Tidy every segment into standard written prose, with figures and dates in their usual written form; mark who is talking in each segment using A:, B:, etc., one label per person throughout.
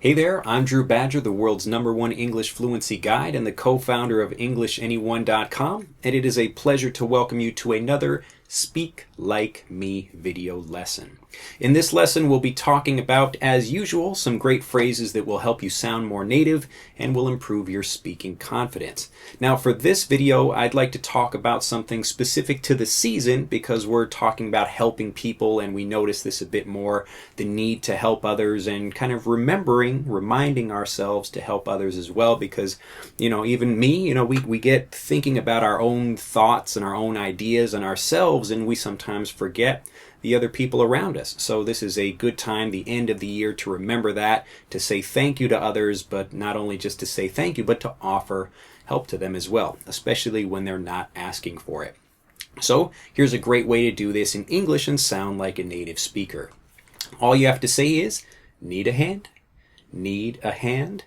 A: Hey there, I'm Drew Badger, the world's #1 English fluency guide and the co-founder of EnglishAnyone.com, and it is a pleasure to welcome you to another Speak Like Me video lesson. In this lesson, we'll be talking about, as usual, some great phrases that will help you sound more native and will improve your speaking confidence. Now, for this video, I'd like to talk about something specific to the season because we're talking about helping people and we notice this a bit more, the need to help others and kind of reminding ourselves to help others as well because, even me, we get thinking about our own thoughts and our own ideas and ourselves and we sometimes forget the other people around us. So this is a good time, the end of the year, to remember that, to say thank you to others, but not only just to say thank you, but to offer help to them as well, especially when they're not asking for it. So here's a great way to do this in English and sound like a native speaker. All you have to say is, need a hand, need a hand,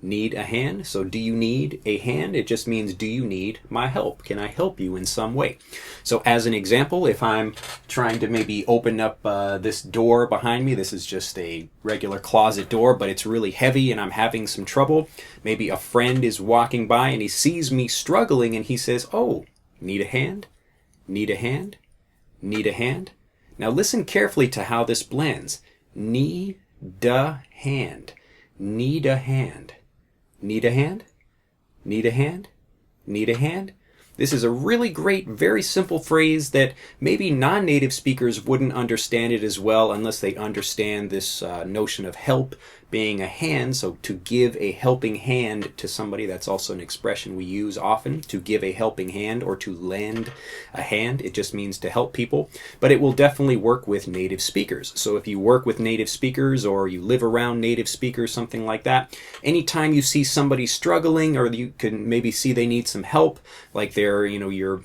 A: need a hand. So do you need a hand? It just means, do you need my help? Can I help you in some way? So as an example, if I'm trying to maybe open up this door behind me, this is just a regular closet door, but it's really heavy and I'm having some trouble. Maybe a friend is walking by and he sees me struggling and he says, oh, need a hand? Need a hand? Need a hand? Now listen carefully to how this blends. Need a hand. Need a hand. Need a hand? Need a hand? Need a hand? This is a really great, very simple phrase that maybe non-native speakers wouldn't understand it as well unless they understand this notion of help being a hand. So to give a helping hand to somebody, that's also an expression we use often, to give a helping hand or to lend a hand. It just means to help people, but it will definitely work with native speakers. So if you work with native speakers or you live around native speakers, something like that, anytime you see somebody struggling or you can maybe see they need some help, like you're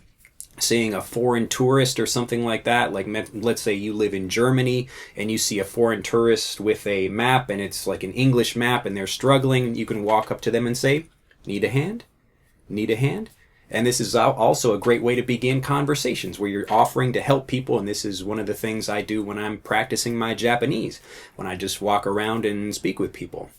A: seeing a foreign tourist or something like that, like let's say you live in Germany and you see a foreign tourist with a map and it's like an English map and they're struggling, you can walk up to them and say, need a hand? Need a hand? And this is also a great way to begin conversations where you're offering to help people, and this is one of the things I do when I'm practicing my Japanese, when I just walk around and speak with people.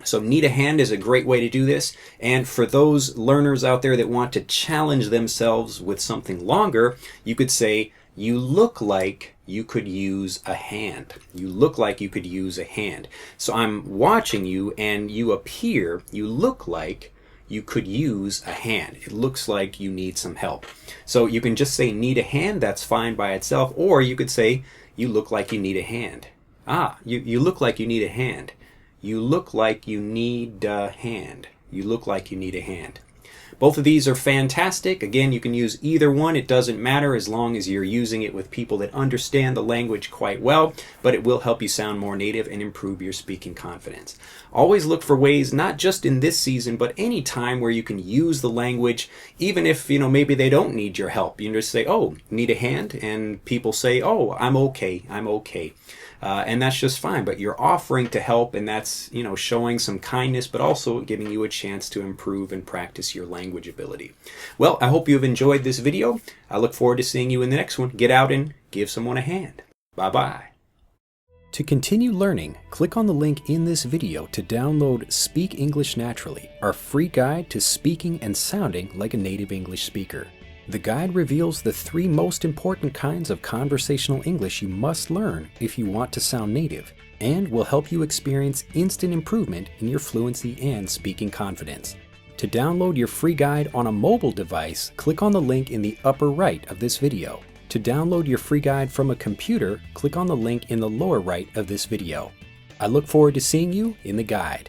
A: So need a hand is a great way to do this, and for those learners out there that want to challenge themselves with something longer, you could say, you look like you could use a hand. You look like you could use a hand. So I'm watching you and you look like you could use a hand. It looks like you need some help. So you can just say need a hand, that's fine by itself, or you could say you look like you need a hand. You look like you need a hand. You look like you need a hand. You look like you need a hand. Both of these are fantastic. Again, you can use either one. It doesn't matter as long as you're using it with people that understand the language quite well, but it will help you sound more native and improve your speaking confidence. Always look for ways, not just in this season, but any time where you can use the language, even if, maybe they don't need your help. You can just say, oh, need a hand? And people say, oh, I'm okay. I'm okay. And that's just fine, but you're offering to help, and that's, showing some kindness, but also giving you a chance to improve and practice your language ability. Well, I hope you've enjoyed this video. I look forward to seeing you in the next one. Get out and give someone a hand. Bye-bye. To continue learning, click on the link in this video to download Speak English Naturally, our free guide to speaking and sounding like a native English speaker. The guide reveals the 3 most important kinds of conversational English you must learn if you want to sound native, and will help you experience instant improvement in your fluency and speaking confidence. To download your free guide on a mobile device, click on the link in the upper right of this video. To download your free guide from a computer, click on the link in the lower right of this video. I look forward to seeing you in the guide.